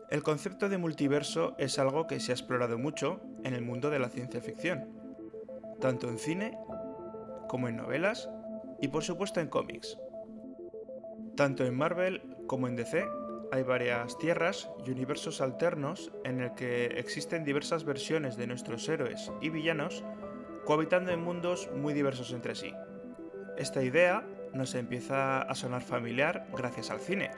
El concepto de multiverso es algo que se ha explorado mucho en el mundo de la ciencia ficción, tanto en cine como en novelas y por supuesto en cómics. Tanto en Marvel como en DC hay varias tierras y universos alternos en el que existen diversas versiones de nuestros héroes y villanos cohabitando en mundos muy diversos entre sí. Esta idea nos empieza a sonar familiar gracias al cine.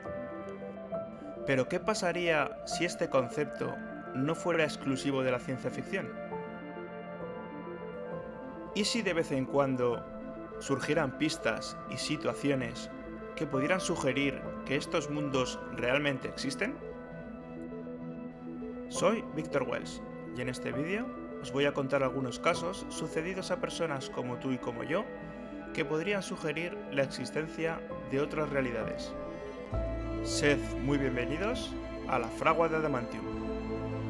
Pero ¿qué pasaría si este concepto no fuera exclusivo de la ciencia ficción? ¿Y si de vez en cuando surgieran pistas y situaciones que pudieran sugerir que estos mundos realmente existen? Soy Víctor Wells y en este vídeo os voy a contar algunos casos sucedidos a personas como tú y como yo que podrían sugerir la existencia de otras realidades. Sed muy bienvenidos a la Fragua de Adamantium.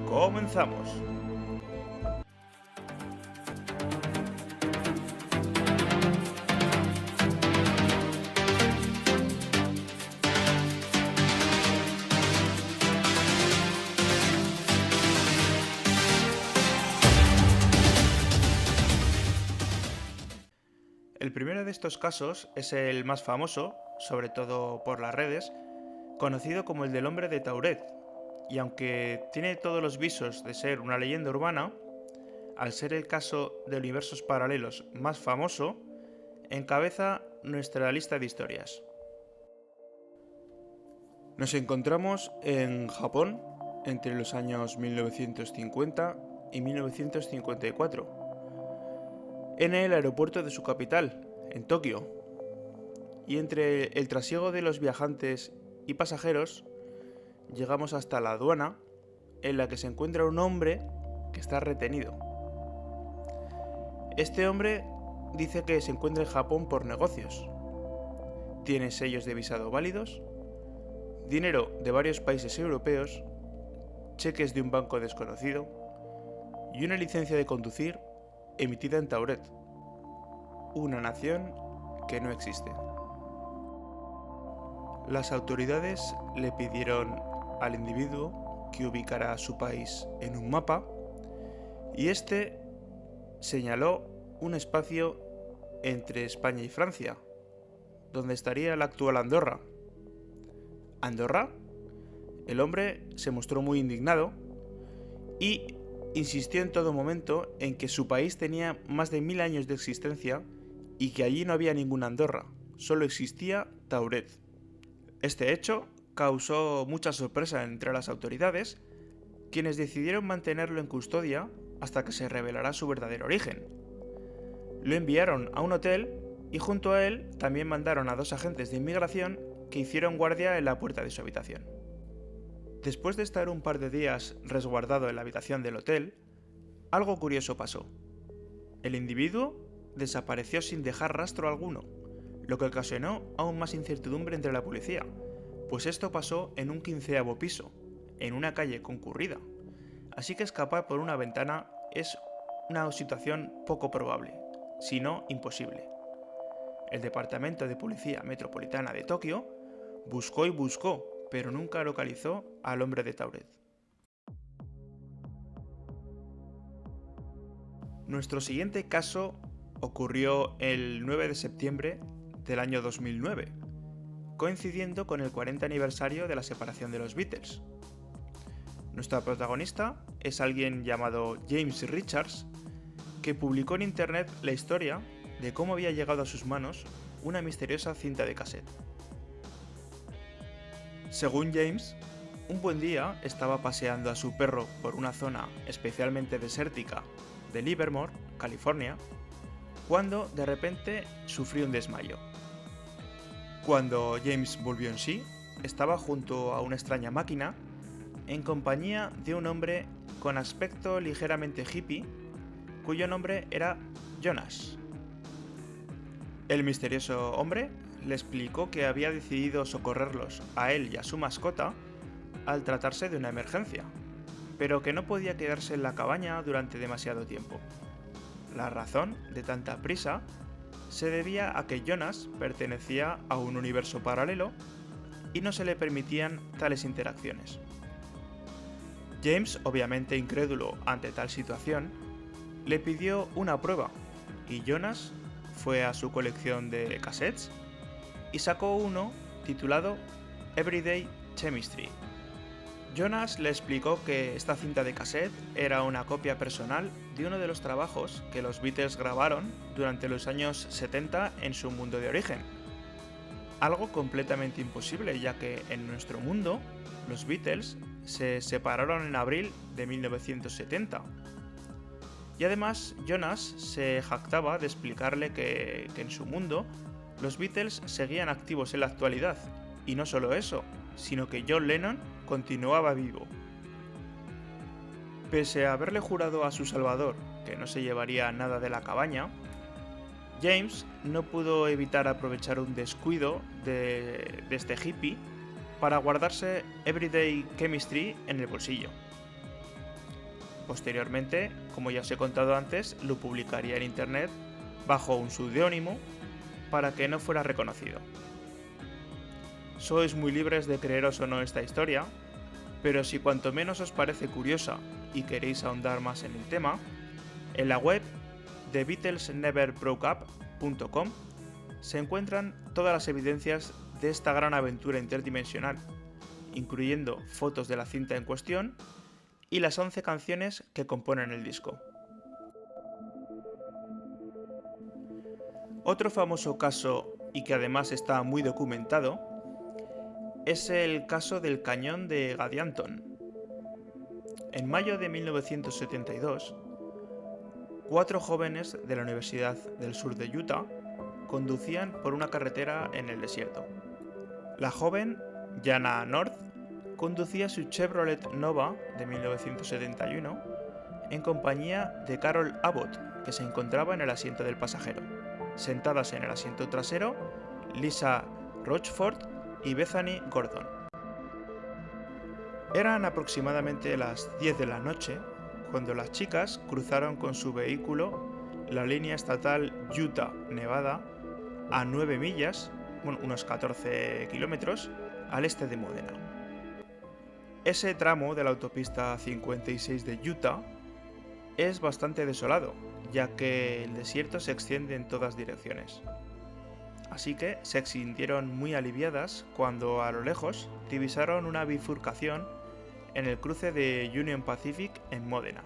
¡Comenzamos! El primero de estos casos es el más famoso, sobre todo por las redes, conocido como el del hombre de Tauret, y aunque tiene todos los visos de ser una leyenda urbana, al ser el caso de universos paralelos más famoso, encabeza nuestra lista de historias. Nos encontramos en Japón entre los años 1950 y 1954, en el aeropuerto de su capital, en Tokio, y entre el trasiego de los viajantes y pasajeros, llegamos hasta la aduana, en la que se encuentra un hombre que está retenido. Este hombre dice que se encuentra en Japón por negocios. Tiene sellos de visado válidos, dinero de varios países europeos, cheques de un banco desconocido y una licencia de conducir emitida en Tauret, una nación que no existe. Las autoridades le pidieron al individuo que ubicara su país en un mapa y este señaló un espacio entre España y Francia, donde estaría la actual Andorra. ¿Andorra? El hombre se mostró muy indignado y insistió en todo momento en que su país tenía más de 1000 años de existencia y que allí no había ninguna Andorra, solo existía Tauret. Este hecho causó mucha sorpresa entre las autoridades, quienes decidieron mantenerlo en custodia hasta que se revelara su verdadero origen. Lo enviaron a un hotel y junto a él también mandaron a 2 agentes de inmigración que hicieron guardia en la puerta de su habitación. Después de estar un par de días resguardado en la habitación del hotel, algo curioso pasó. El individuo desapareció sin dejar rastro alguno, lo que ocasionó aún más incertidumbre entre la policía, pues esto pasó en un 15º piso, en una calle concurrida, así que escapar por una ventana es una situación poco probable, si no imposible. El Departamento de Policía Metropolitana de Tokio buscó y buscó, pero nunca localizó al hombre de Tauret. Nuestro siguiente caso ocurrió el 9 de septiembre del año 2009, coincidiendo con el 40 aniversario de la separación de los Beatles. Nuestra protagonista es alguien llamado James Richards, que publicó en internet la historia de cómo había llegado a sus manos una misteriosa cinta de cassette. Según James, un buen día estaba paseando a su perro por una zona especialmente desértica de Livermore, California, cuando de repente sufrió un desmayo. Cuando James volvió en sí, estaba junto a una extraña máquina en compañía de un hombre con aspecto ligeramente hippie, cuyo nombre era Jonas. El misterioso hombre le explicó que había decidido socorrerlos a él y a su mascota al tratarse de una emergencia, pero que no podía quedarse en la cabaña durante demasiado tiempo. La razón de tanta prisa se debía a que Jonas pertenecía a un universo paralelo y no se le permitían tales interacciones. James, obviamente incrédulo ante tal situación, le pidió una prueba y Jonas fue a su colección de cassettes y sacó uno titulado Everyday Chemistry. Jonas le explicó que esta cinta de cassette era una copia personal de uno de los trabajos que los Beatles grabaron durante los años 70 en su mundo de origen. Algo completamente imposible, ya que en nuestro mundo los Beatles se separaron en abril de 1970. Y además Jonas se jactaba de explicarle que en su mundo los Beatles seguían activos en la actualidad, y no solo eso, sino que John Lennon continuaba vivo. Pese a haberle jurado a su salvador que no se llevaría nada de la cabaña, James no pudo evitar aprovechar un descuido de este hippie para guardarse Everyday Chemistry en el bolsillo. Posteriormente, como ya os he contado antes, lo publicaría en internet bajo un seudónimo para que no fuera reconocido. Sois muy libres de creeros o no esta historia, pero si cuanto menos os parece curiosa y queréis ahondar más en el tema, en la web de BeatlesNeverBrokeUp.com se encuentran todas las evidencias de esta gran aventura interdimensional, incluyendo fotos de la cinta en cuestión y las 11 canciones que componen el disco. Otro famoso caso, y que además está muy documentado, es el caso del cañón de Gadianton. En mayo de 1972, 4 jóvenes de la Universidad del Sur de Utah conducían por una carretera en el desierto. La joven, Jana North, conducía su Chevrolet Nova de 1971 en compañía de Carol Abbott, que se encontraba en el asiento del pasajero. Sentadas en el asiento trasero, Lisa Rochford y Bethany Gordon. Eran aproximadamente las 10 de la noche cuando las chicas cruzaron con su vehículo la línea estatal Utah-Nevada a 9 millas, unos 14 kilómetros, al este de Módena. Ese tramo de la autopista 56 de Utah es bastante desolado, ya que el desierto se extiende en todas direcciones. Así que se sintieron muy aliviadas cuando a lo lejos divisaron una bifurcación en el cruce de Union Pacific en Módena.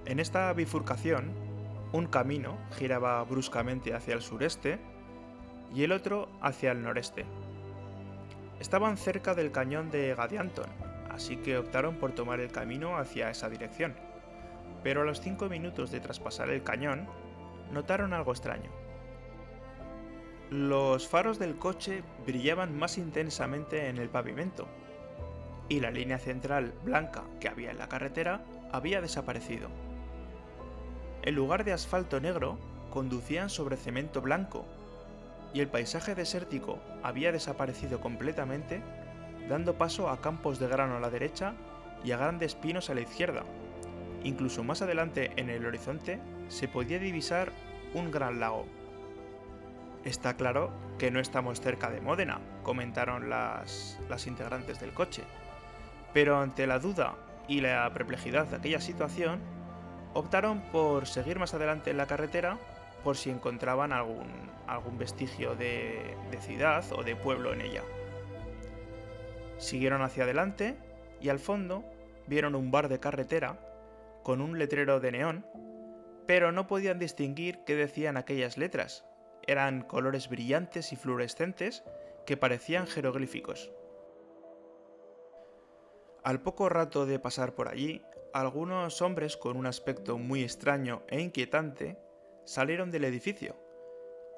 En esta bifurcación, un camino giraba bruscamente hacia el sureste y el otro hacia el noreste. Estaban cerca del cañón de Gadianton, así que optaron por tomar el camino hacia esa dirección. Pero a los 5 minutos de traspasar el cañón, notaron algo extraño. Los faros del coche brillaban más intensamente en el pavimento, y la línea central blanca que había en la carretera había desaparecido. En lugar de asfalto negro, conducían sobre cemento blanco, y el paisaje desértico había desaparecido completamente, dando paso a campos de grano a la derecha y a grandes pinos a la izquierda. Incluso más adelante en el horizonte se podía divisar un gran lago. Está claro que no estamos cerca de Módena, comentaron las integrantes del coche. Pero ante la duda y la perplejidad de aquella situación, optaron por seguir más adelante en la carretera por si encontraban algún vestigio de ciudad o de pueblo en ella. Siguieron hacia adelante y al fondo vieron un bar de carretera con un letrero de neón, pero no podían distinguir qué decían aquellas letras. Eran colores brillantes y fluorescentes que parecían jeroglíficos. Al poco rato de pasar por allí, algunos hombres con un aspecto muy extraño e inquietante salieron del edificio,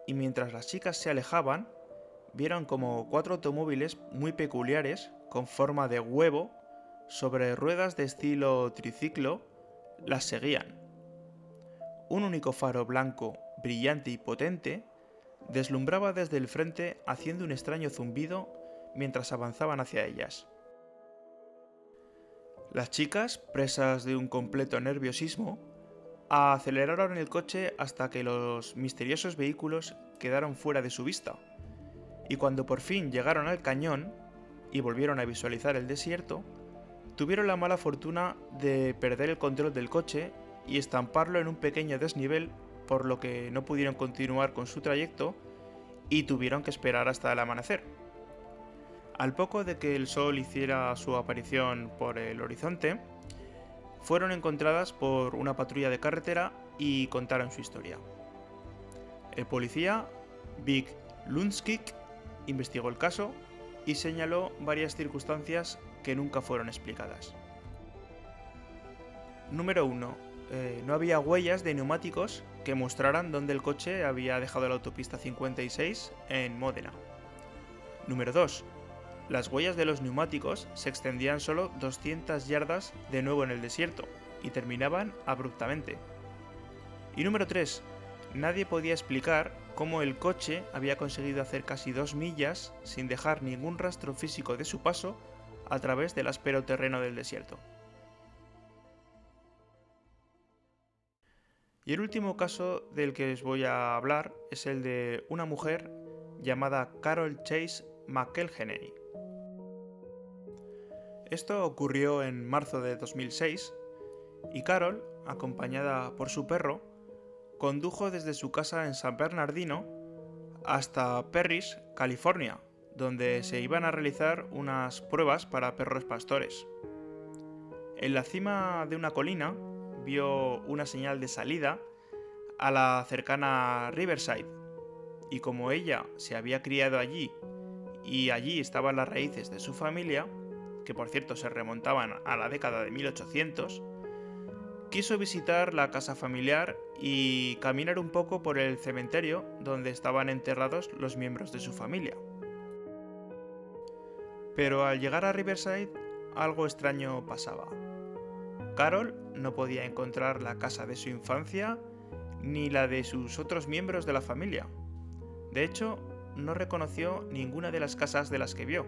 y mientras las chicas se alejaban, vieron como 4 automóviles muy peculiares con forma de huevo sobre ruedas de estilo triciclo las seguían. Un único faro blanco, brillante y potente, deslumbraba desde el frente haciendo un extraño zumbido mientras avanzaban hacia ellas. Las chicas, presas de un completo nerviosismo, aceleraron el coche hasta que los misteriosos vehículos quedaron fuera de su vista, y cuando por fin llegaron al cañón y volvieron a visualizar el desierto, tuvieron la mala fortuna de perder el control del coche y estamparlo en un pequeño desnivel, por lo que no pudieron continuar con su trayecto y tuvieron que esperar hasta el amanecer. Al poco de que el sol hiciera su aparición por el horizonte, fueron encontradas por una patrulla de carretera y contaron su historia. El policía, Vic Lundskik, investigó el caso y señaló varias circunstancias que nunca fueron explicadas. Número 1. No había huellas de neumáticos que mostraran dónde el coche había dejado la autopista 56 en Módena. Número 2. Las huellas de los neumáticos se extendían solo 200 yardas de nuevo en el desierto y terminaban abruptamente. Y número 3. Nadie podía explicar cómo el coche había conseguido hacer casi 2 millas sin dejar ningún rastro físico de su paso a través del áspero terreno del desierto. Y el último caso del que os voy a hablar es el de una mujer llamada Carol Chase McElhenney. Esto ocurrió en marzo de 2006 y Carol, acompañada por su perro, condujo desde su casa en San Bernardino hasta Perris, California, donde se iban a realizar unas pruebas para perros pastores. En la cima de una colina vio una señal de salida a la cercana Riverside, y como ella se había criado allí y allí estaban las raíces de su familia, que por cierto se remontaban a la década de 1800, quiso visitar la casa familiar y caminar un poco por el cementerio donde estaban enterrados los miembros de su familia. Pero al llegar a Riverside, algo extraño pasaba. Carol no podía encontrar la casa de su infancia ni la de sus otros miembros de la familia. De hecho, no reconoció ninguna de las casas de las que vio,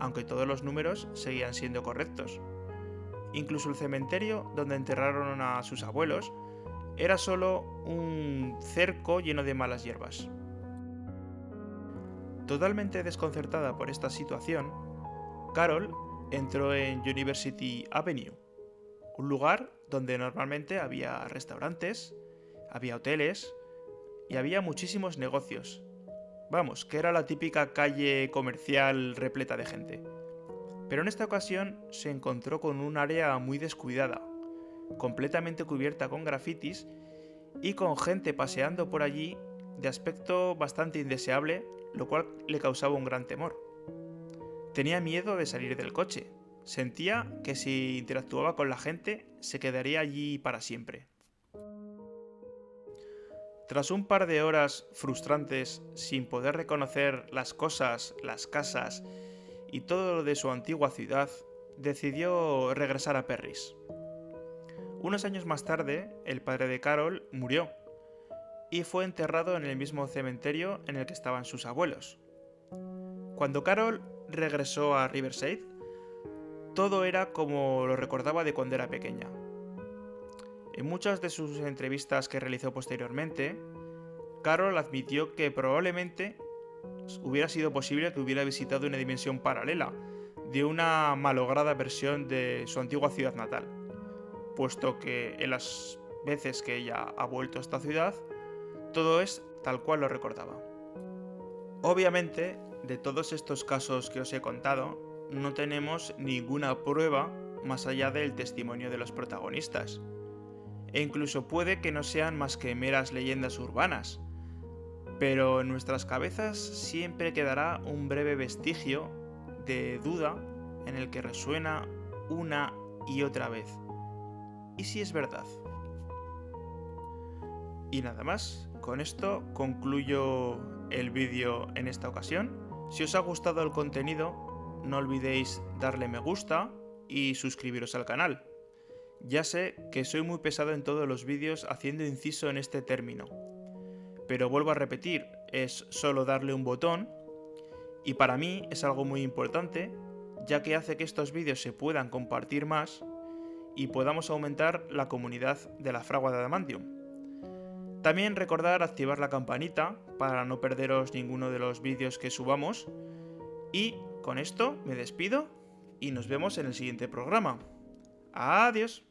aunque todos los números seguían siendo correctos. Incluso el cementerio donde enterraron a sus abuelos era solo un cerco lleno de malas hierbas. Totalmente desconcertada por esta situación, Carol entró en University Avenue, un lugar donde normalmente había restaurantes, había hoteles y había muchísimos negocios. Vamos, que era la típica calle comercial repleta de gente. Pero en esta ocasión se encontró con un área muy descuidada, completamente cubierta con grafitis y con gente paseando por allí de aspecto bastante indeseable, lo cual le causaba un gran temor. Tenía miedo de salir del coche. Sentía que si interactuaba con la gente, se quedaría allí para siempre. Tras un par de horas frustrantes sin poder reconocer las cosas, las casas y todo lo de su antigua ciudad, decidió regresar a Perris. Unos años más tarde, el padre de Carol murió y fue enterrado en el mismo cementerio en el que estaban sus abuelos. Cuando Carol regresó a Riverside, todo era como lo recordaba de cuando era pequeña. En muchas de sus entrevistas que realizó posteriormente, Carol admitió que probablemente hubiera sido posible que hubiera visitado una dimensión paralela de una malograda versión de su antigua ciudad natal, puesto que en las veces que ella ha vuelto a esta ciudad, todo es tal cual lo recordaba. Obviamente, de todos estos casos que os he contado, no tenemos ninguna prueba más allá del testimonio de los protagonistas. E incluso puede que no sean más que meras leyendas urbanas, pero en nuestras cabezas siempre quedará un breve vestigio de duda en el que resuena una y otra vez. ¿Y si es verdad? Y nada más, con esto concluyo el vídeo en esta ocasión. Si os ha gustado el contenido, no olvidéis darle me gusta y suscribiros al canal. Ya sé que soy muy pesado en todos los vídeos haciendo inciso en este término, pero vuelvo a repetir, es solo darle un botón y para mí es algo muy importante, ya que hace que estos vídeos se puedan compartir más y podamos aumentar la comunidad de la fragua de Adamantium. También recordar activar la campanita para no perderos ninguno de los vídeos que subamos. Y con esto me despido y nos vemos en el siguiente programa. Adiós.